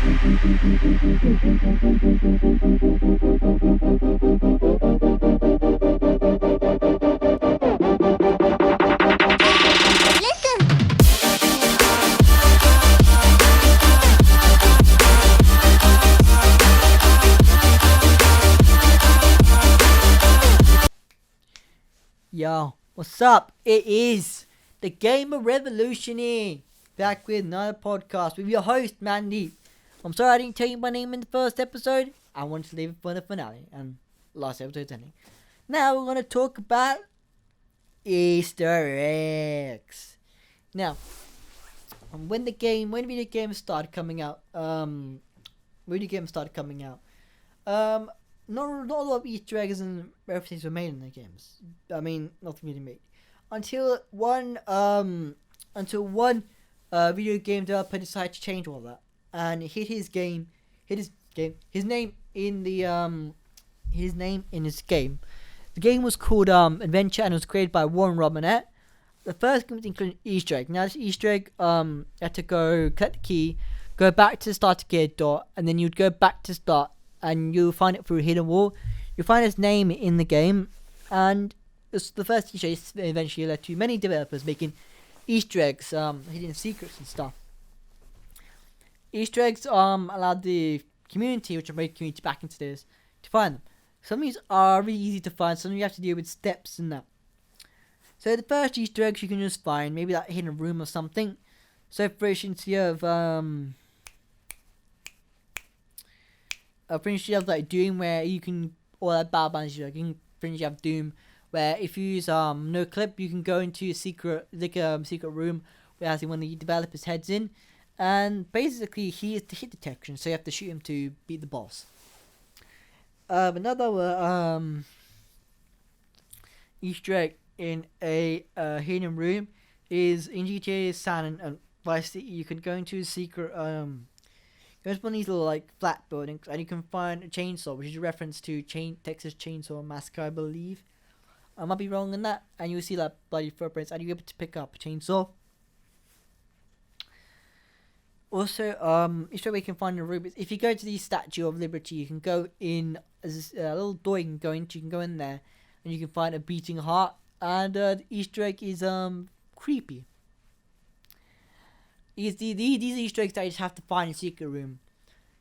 Yo, what's up? It is the Gamer Revolution here, back with another podcast with your host, Mandy. I'm sorry I didn't tell you my name in the first episode. I wanted to leave it for the finale and last episode ending. Now we're going to talk about Easter eggs. Now, when video games started coming out, not a lot of Easter eggs and references were made in the games. I mean, not really made until one video game developer decided to change all that and his name in his game. The game was called Adventure and was created by Warren Robinette. The first game included Easter egg. Now this Easter egg, you had to go collect the key, go back to the start to get a dot, and then you'd go back to start. And you'll find it through a hidden wall. You'll find his name in the game. And it's the first Easter egg eventually led to many developers making Easter eggs, hidden secrets and stuff. Easter eggs allowed the community, which I made community back into this, to find them. Some of these are really easy to find. Some of you have to deal with steps and that. So the first Easter eggs you can just find, maybe that hidden room or something. So for instance, you have for instance, you have like Doom, where you can, or that Battle Bands, you can, for instance, you have Doom, where if you use no clip, you can go into a secret room where has one of the developers' heads in, and basically he is the hit detection, so you have to shoot him to beat the boss. Another Easter egg in a hidden room is in GTA San and Vice City. You can go into a secret there's one of these little like flat buildings, and you can find a chainsaw, which is a reference to Texas Chainsaw Massacre, I believe. I might be wrong on that. And you'll see that bloody footprints, and you're able to pick up a chainsaw. Also, each way we can find a room is if you go to the Statue of Liberty, you can go in as a little door you can go into. You can go in there, and you can find a beating heart. And the Easter egg is creepy. These Easter eggs that you just have to find in a secret room.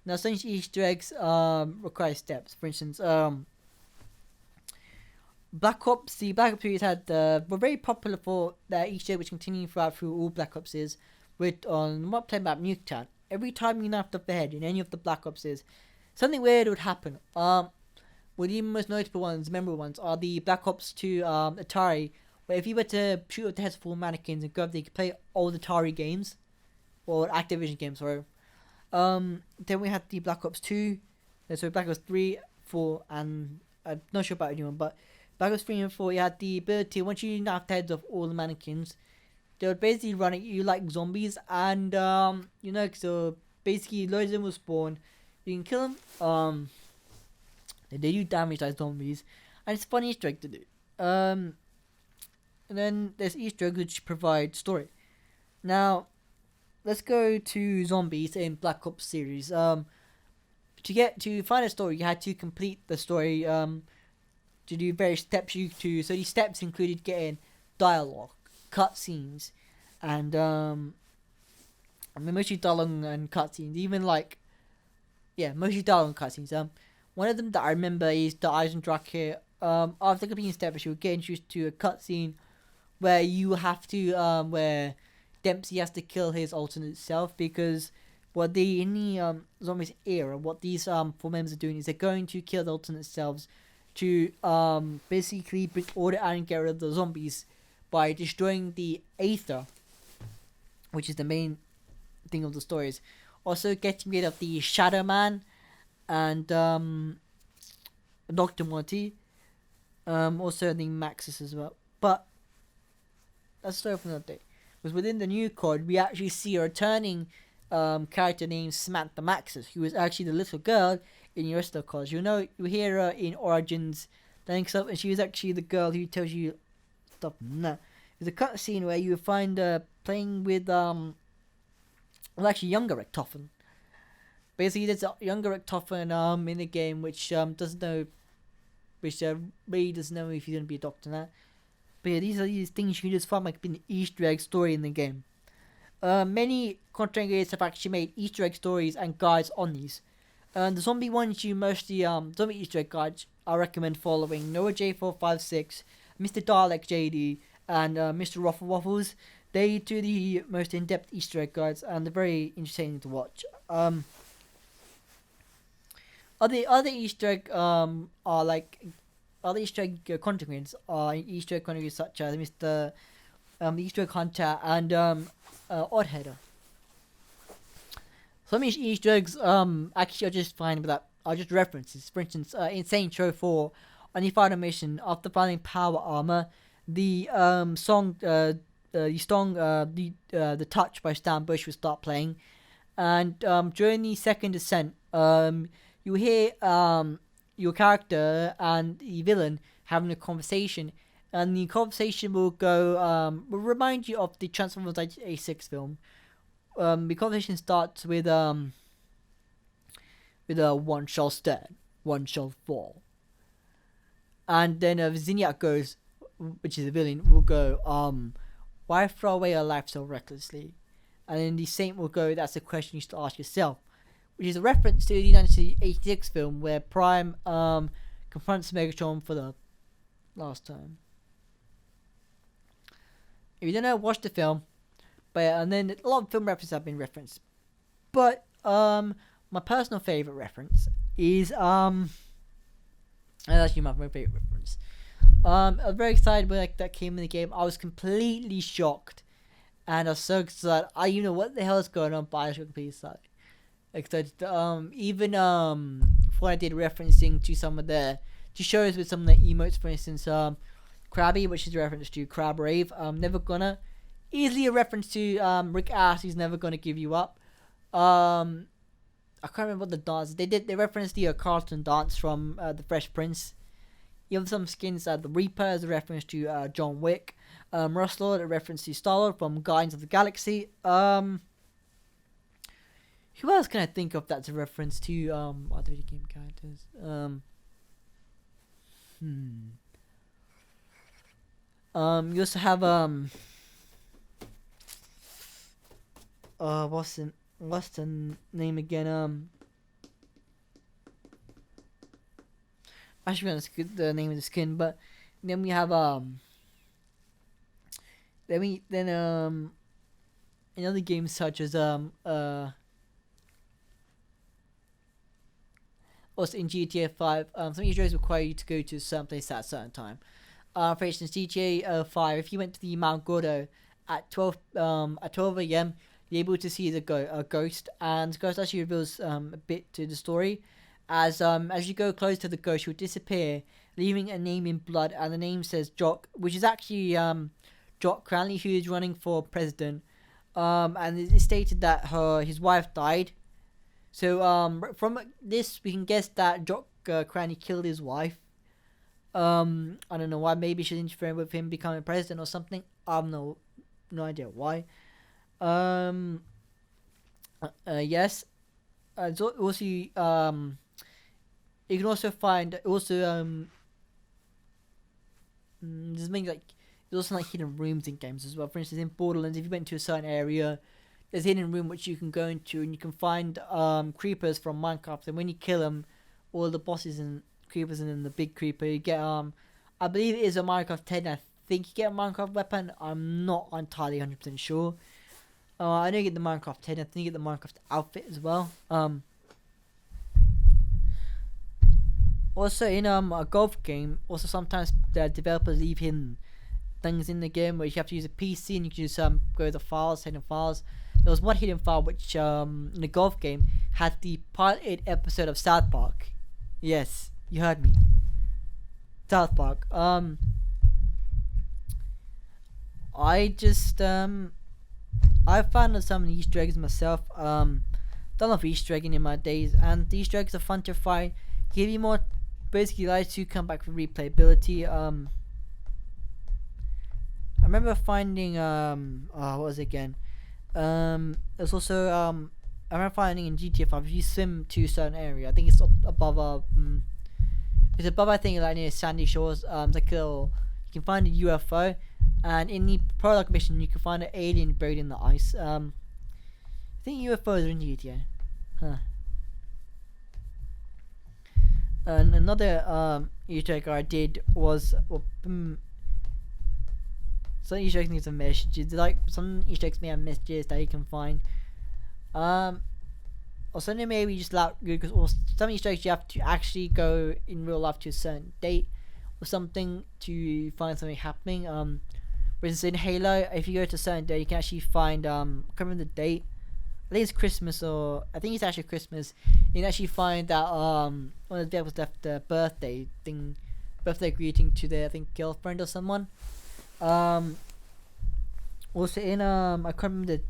Now, some Easter eggs require steps. For instance, Black Ops. The Black Ops series were very popular for their Easter egg, which continue through all Black Opses. With on what playing about Nuketown, every time you knocked off the head in any of the Black Opses, something weird would happen. Well, the most notable ones, memorable ones, are the Black Ops 2 Atari, where if you were to shoot off the heads of all mannequins and go up there, you could play old Atari games. Or Activision games, sorry. Then we had the Black Ops 2. So Black Ops 3, 4, and I'm not sure about anyone, but Black Ops 3 and 4, you had the ability, once you knocked the heads of all the mannequins, they would basically run at you like zombies, and, so basically loads of them will spawn. You can kill them. They do damage like zombies, and it's a fun Easter egg to do. And then there's Easter eggs which provide story. Now, let's go to zombies in Black Ops series. To find a story, you had to complete the story. To do various steps, so these steps included getting dialogue, cutscenes, and mostly dialogue and cutscenes. Mostly dialogue and cutscenes. One of them that I remember is the Eisendrache here. After completing steps, you would get introduced to a cutscene where you have to where Dempsey has to kill his alternate self, because in the zombies era, what these four members are doing is they're going to kill the alternate selves to basically bring order and get rid of the zombies by destroying the Aether, which is the main thing of the stories. Also getting rid of the Shadow Man and Dr. Monty. Also the Maxis as well. But that's a story for another day. Was within the new code, we actually see a returning character named Samantha Maxis, who is actually the little girl in your rest of the college. You hear her in Origins, and she was actually the girl who tells you stuff. Nah. There's a cutscene where you find her playing with actually younger Richtofen. Basically, there's a younger Richtofen in the game which doesn't know, which really doesn't know if he's gonna be a doctor now. But yeah, these are these things you can just find like in the Easter egg story in the game. Many content creators have actually made Easter egg stories and guides on these. The zombie ones you mostly zombie Easter egg guides I recommend following Noah J456, Mr. Dalek JD, and Mr. Ruffle Waffles. They do the most in-depth Easter egg guides and they're very entertaining to watch. Other Easter egg are like other Easter egg content creators are Easter egg content creators such as Mr. Easter egg Hunter and Oddheader. Some Easter eggs actually are just fine, but are just references. For instance, Insane Show 4, on the final mission after finding power armor, the song the Touch by Stan Bush will start playing, and during the second descent, you hear your character and the villain having a conversation, and the conversation will will remind you of the Transformers A6 film. The conversation starts with one shall stand, one shall fall, and then Zinniak goes, which is the villain, will go, why throw away your life so recklessly? And then the Saint will go, that's a question you should ask yourself, which is a reference to the 1986 film where Prime confronts Megatron for the last time. If you don't know, watch the film. But and then a lot of film references have been referenced. But my personal favourite reference is that's actually my favourite reference. I was very excited when that came in the game. I was completely shocked. And I was so excited. I didn't know what the hell is going on, but I was completely excited. Even before I did referencing to some of the shows with some of the emotes, for instance, Krabby, which is a reference to Crab Rave, Never Gonna, easily a reference to Rick Astley's Never Gonna Give You Up. I can't remember what the dance they referenced the Carlton dance from the Fresh Prince. You have some skins, the Reaper as a reference to John Wick, Rustlord a reference to Star-Lord from Guardians of the Galaxy. Who else can I think of that's a reference to other video game characters? You also have what's the name again? Actually, that's the name of the skin, but then we have in other games such as also in GTA 5, some Easter eggs require you to go to a certain place at a certain time. For instance, GTA 5, if you went to the Mount Gordo at 12 a.m., you're able to see the ghost, and the ghost actually reveals a bit to the story. As you go close to the ghost, you'll disappear, leaving a name in blood, and the name says Jock, which is actually Jock Cranley, who is running for president. And it is stated that his wife died. So from this, we can guess that Jock Cranley killed his wife. I don't know why. Maybe she's interfering with him becoming president or something. I have no idea why. Yes. So also, you can also find there's many there's also hidden rooms in games as well. For instance, in Borderlands, if you went to a certain area, there's a hidden room which you can go into, and you can find creepers from Minecraft. And when you kill them, all the bosses and creepers, and then the big creeper, you get I believe it is a Minecraft 10. I think you get a Minecraft weapon. I'm not entirely 100% sure. I know you get the Minecraft 10. I think you get the Minecraft outfit as well. Also in a golf game, also sometimes the developers leave hidden things in the game where you have to use a PC and you can just go to the files, hidden files. There was one hidden file which in the golf game had the piloted episode of South Park. Yes, you heard me. South Park. I just I found some of the Easter eggs myself. Done a lot of Easter egging in my days, and the Easter eggs are fun to find. Give you more, basically likes to come back for replayability. I remember finding what was it again? There's also I remember finding in GTA 5 if you swim to a certain area, I think it's up above it's above, I think, like near Sandy Shores. It's like a little, you can find a UFO, and in the prologue mission you can find an alien buried in the ice. I think UFOs are in GTA. Huh. And another Easter egg I did was some Easter eggs need some messages. Like some Easter eggs may have messages that you can find. Or something maybe just like because or some Easter eggs you have to actually go in real life to a certain date or something to find something happening. For instance, in Halo, if you go to a certain date, you can actually find I can't remember the date. I think it's Christmas, or I think it's actually Christmas. You can actually find that one of the devils left the birthday greeting to their, I think, girlfriend or someone. Also in I can't remember the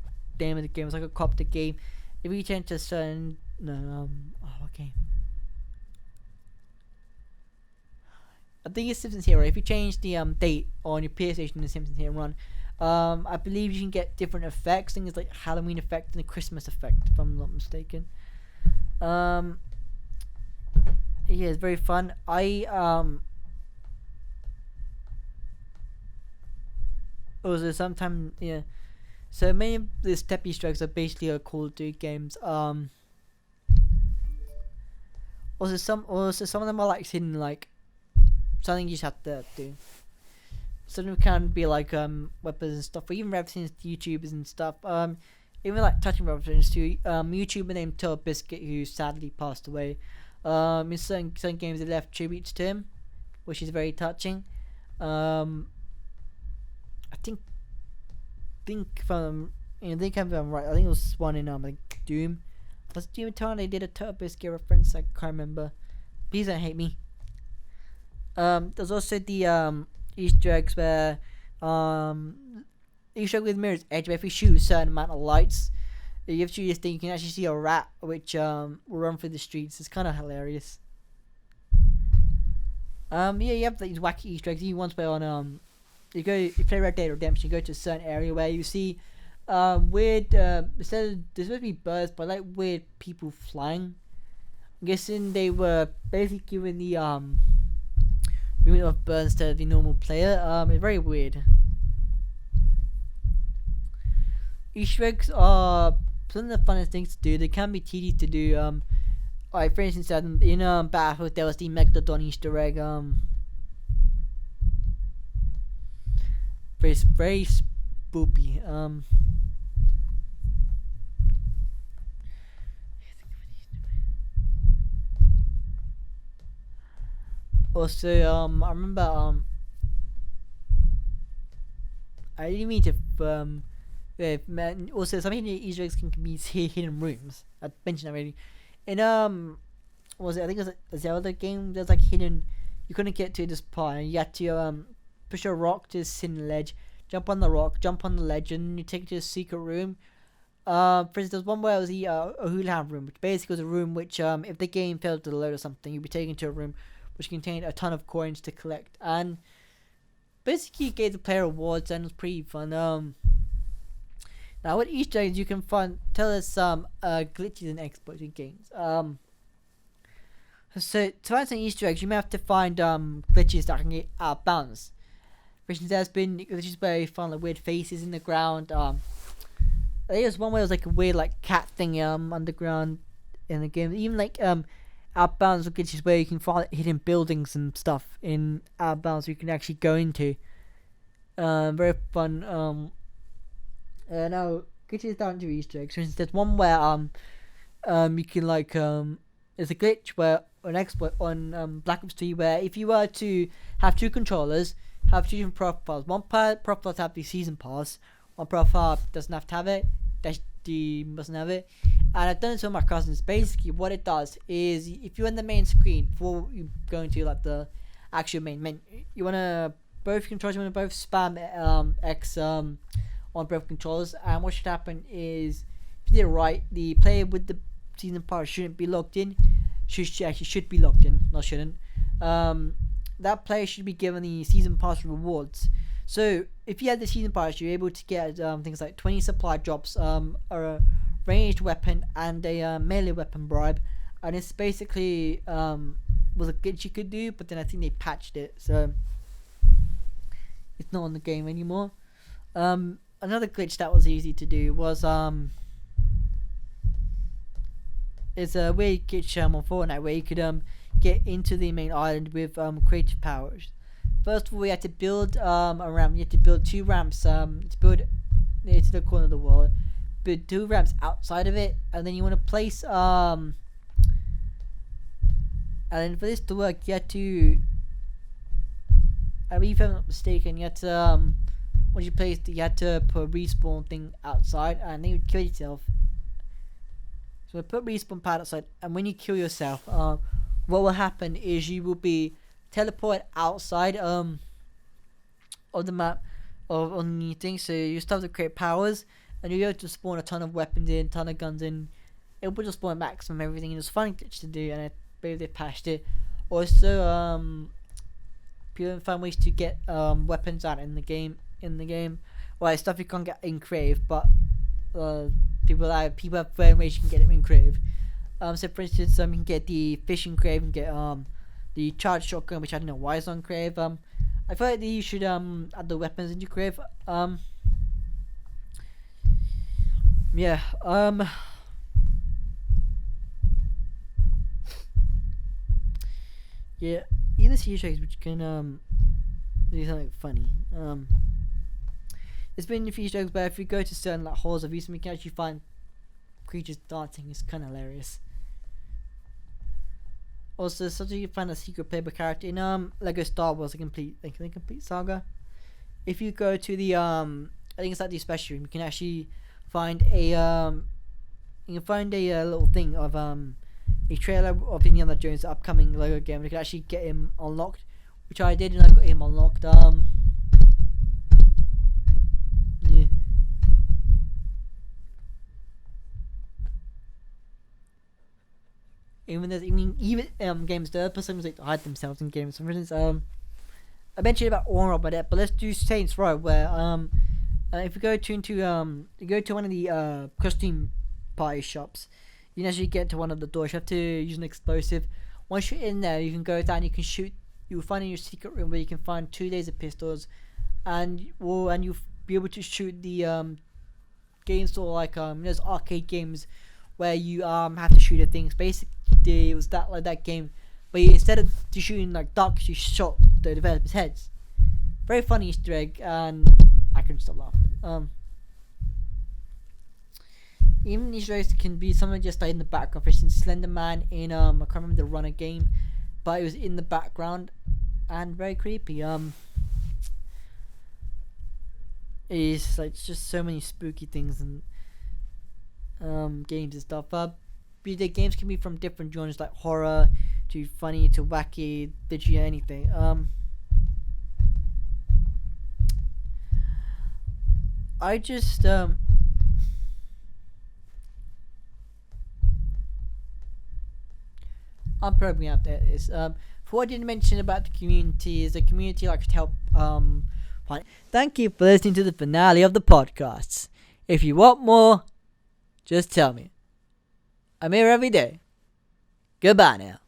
name of the game. It's like a copter game. If you change to a certain what game? I think it's Simpsons Hero. If you change the date on your PlayStation in the Simpsons Hero run, I believe you can get different effects. Things like Halloween effect and a Christmas effect, if I'm not mistaken. Yeah, it's very fun. Also sometimes so many of the step Easter eggs are basically Call of Duty games. Also some of them are like hidden, like something you just have to do. Some of them can be like weapons and stuff, or even references to YouTubers and stuff. Even like touching references to YouTuber named Turtle Biscuit, who sadly passed away. In certain games they left tributes to him, which is very touching. I think if I'm right, I think it was one in like Doom. Was Doom Eternal? They did a Turtle Biscuit reference. I can't remember. Please don't hate me. There's also the Easter eggs where Easter egg with Mirror's Edge, where if you shoot a certain amount of lights, you have to shoot this thing, you can actually see a rat which will run through the streets. It's kind of hilarious. Yeah, you have these wacky Easter eggs. You once play on you play Red Dead Redemption, you go to a certain area where you see weird instead of, there's supposed to be birds, but like weird people flying. I'm guessing they were basically given the movement of birds instead of the normal player. It's very weird. Easter eggs are some of the funnest things to do. They can be tedious to do. Like for instance, in Battlefield there was the Megalodon Easter egg. Very spoopy. Also, I remember I didn't mean to also some hidden Easter eggs can be hidden rooms. I mentioned already. In was it? I think it was a Zelda game. There's like hidden. You couldn't get to this part, and you had to push a rock to this hidden ledge, jump on the rock, jump on the ledge, and you take it to a secret room. For instance, there's one where it was the hula room, which basically was a room which if the game failed to load or something, you'd be taken to a room which contained a ton of coins to collect, and basically gave the player rewards, and it was pretty fun. Now, what Easter eggs you can find? Tell us some glitches and exploits in games. So to find some Easter eggs, you may have to find glitches that can get out of bounds. For instance, there's been glitches where you find like weird faces in the ground. I think there's one where it was like a weird like cat thing underground in the game. Even like out of bounds glitches where you can find hidden buildings and stuff in out of bounds you can actually go into. Very fun. Now glitches down to Easter eggs. For instance, there's one where you can like there's a glitch where an exploit on Black Ops 3 where if you were to have two controllers, have two different profiles. One profile have the season pass, one profile doesn't have to have it. Mustn't have it. And I've done it to my cousins. Basically, what it does is if you're in the main screen before you go into like the actual main menu, you wanna both controllers. You wanna both spam X on both controllers. And what should happen is if you did it right, the player with the season pass shouldn't be logged in. Should be logged in, not shouldn't. That player should be given the season pass rewards. So if you had the season pass, you're able to get things like 20 supply drops, or ranged weapon and a melee weapon bribe, and it's basically was a glitch you could do, but then I think they patched it, so it's not on the game anymore. Another glitch that was easy to do was is a weird glitch on Fortnite where you could get into the main island with creative powers. First of all, you had to build a ramp. You had to build 2 ramps to build near to the corner of the world. Build 2 ramps outside of it, and then you want to place and then for this to work, you had to, I mean, if I'm not mistaken, you had to once you placed it, you had to put a respawn thing outside, and then you would kill yourself. So put respawn pad outside, and when you kill yourself, what will happen is you will be teleported outside of the map on your thing. So you start to create powers, and you're able to spawn a ton of weapons in, ton of guns in. It will just spawn maximum everything. It was a fun glitch to do, and I believe they patched it. Also, people find ways to get weapons out in the game. Well, stuff you can't get in Crave, but people have found ways you can get it in Crave. So for instance, you can get the fishing Crave and get the charged shotgun, which I don't know why it's on Crave. I feel like you should add the weapons into Crave. Yeah. Yeah. Either Easter eggs which can do something funny. There's been a few Easter eggs, but if you go to certain like halls of use, you can actually find creatures dancing. It's kind of hilarious. Also, sometimes you can find a secret playable character in Lego Star Wars, the complete saga. If you go to the I think it's like the special room, you can actually find a little thing of a trailer of Indiana Jones' upcoming Lego game. You can actually get him unlocked, which I did, and I got him unlocked. Yeah. Even games, the other person like to hide themselves in games. For instance, I mentioned about Aura by that, but let's do Saints Row, where if you go to one of the costume party shops, you can actually get to one of the doors. You have to use an explosive. Once you're in there, you can go down. You can shoot. You'll find in your secret room where you can find 2 laser pistols, and you'll be able to shoot the games or like there's arcade games where you have to shoot at things. Basically, it was that game, but instead of shooting like ducks, you shot the developers' heads. Very funny Easter egg, and I couldn't stop laughing. Even Easter eggs can be something just like in the background. For instance, Slender Man in I can't remember the Runner game, but it was in the background and very creepy. It's like just so many spooky things and games and stuff. The games can be from different genres like horror to funny to wacky, literally anything. I just I'm probably out there is for what I didn't mention about the community is the community likes to help Thank you for listening to the finale of the podcasts. If you want more, just tell me. I'm here every day. Goodbye now.